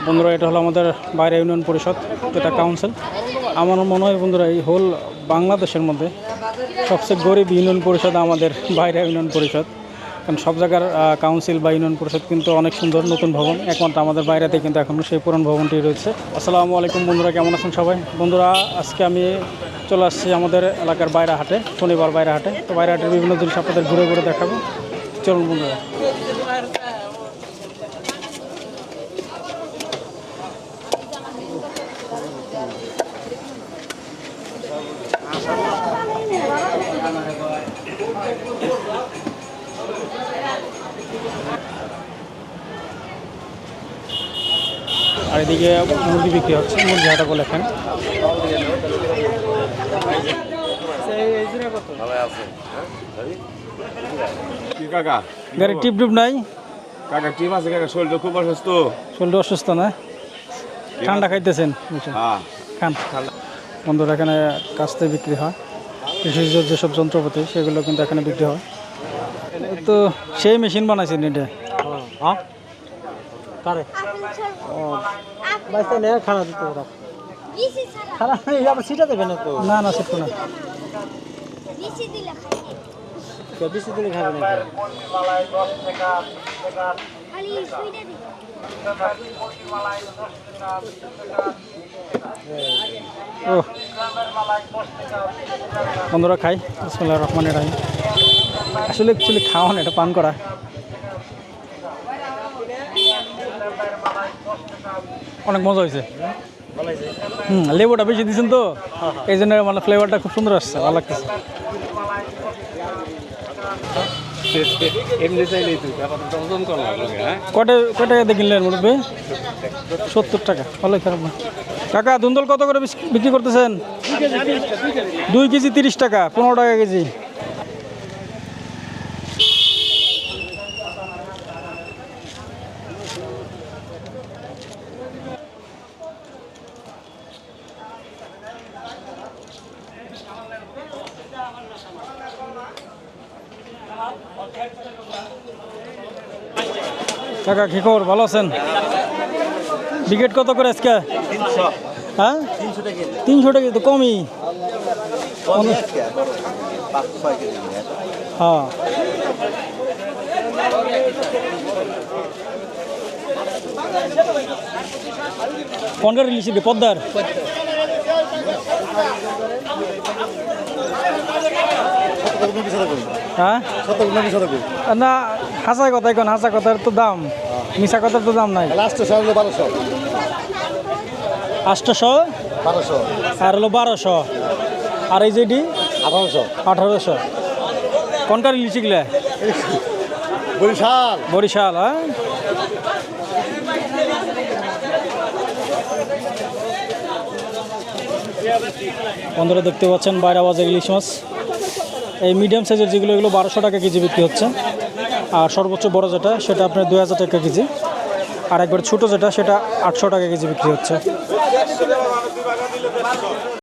বন্ধুরা, এটা হলো আমাদের বাইরে ইউনিয়ন পরিষদ, যেটা কাউন্সিল। আমার মনে হয় বন্ধুরা, এই হোল বাংলাদেশের মধ্যে সবচেয়ে গরিব ইউনিয়ন পরিষদ আমাদের বাইরে ইউনিয়ন পরিষদ। কারণ সব জায়গার কাউন্সিল বা ইউনিয়ন পরিষদ কিন্তু অনেক সুন্দর নতুন ভবন, একমাত্র আমাদের বাইরেতে কিন্তু এখনও সেই পুরনো ভবনটি রয়েছে। আসসালামু আলাইকুম বন্ধুরা, কেমন আছেন সবাই? বন্ধুরা, আজকে আমি চলে আসছি আমাদের এলাকার বাইরে হাটে, শনিবার বাইরে হাটে। তো বাইরে হাটের বিভিন্ন জিনিস আপনাদের ঘুরে ঘুরে দেখাবো। চলুন বন্ধুরা। আর এদিকে মুরগি বিক্রি হচ্ছে, মুরগি হাটা বলে এখানে। গাড়ি টিপ টিপ নাই কাকা, টিপ আছে কাকা, শরীরটা খুব অসুস্থ। শরীরটা অসুস্থ না? ঠান্ডা খাইতেছেন? হ্যাঁ, খান। বন্ধুরা, এখানে কাস্তে বিক্রি হয়, কৃষিজ যেসব যন্ত্রপাতি সেগুলো কিন্তু এখানে বিক্রি হয়। তো সেই মেশিন বানাইছেন এটা? খানা দিতে খানা সিটা দেবে না তো? না না, সেটা না। বেশি দিলে খাবে না। ও বন্ধুরা, খাই। বিসমিল্লাহির রহমানির রহিম। আসলে অ্যাকচুয়ালি খাওয়া না, এটা পান করা। অনেক মজা হয়েছে। লেবুটা বেশি দিয়েছেন তো, এই জন্য মানে ফ্লেভারটা খুব সুন্দর আসছে, ভালো লাগতেছে। কটা টাকা কিনলেন মুরব্বী? 70 টাকা, ভালোই খারাপ না। কাকা, ধুন্দল কত করে বিক্রি করতেছেন? 2 কেজি 30 টাকা, 15 টাকা কেজি। কাকা, কি খবর? ভালো আছেন? বিকেট কত করে আজকে? 300। হ্যাঁ, 300 টাকা। 300 টাকা তো কমই। হ্যাঁ, কোনকার ইলিশ? পদ্মার? হ্যাঁ না, হাসা কথা এখন, হাসা কথার তো দাম, মিশা কথার তো দাম নাই। 800 আর হলো 1200, আর এই যেটি 1800। কোনকার ইলিশ গিলা? বরিশাল। হ্যাঁ, বন্ধুরা দেখতে পাচ্ছেন বাইরা বাজার ইলিশ মাছ। এই মিডিয়াম সাইজের যেগুলো, এগুলো 1200 টাকা কেজি বিক্রি হচ্ছে। আর সর্বোচ্চ বড় যেটা, সেটা আপনার 2000 টাকা কেজি। আর একবার ছোটো যেটা, সেটা 800 টাকা কেজি বিক্রি হচ্ছে।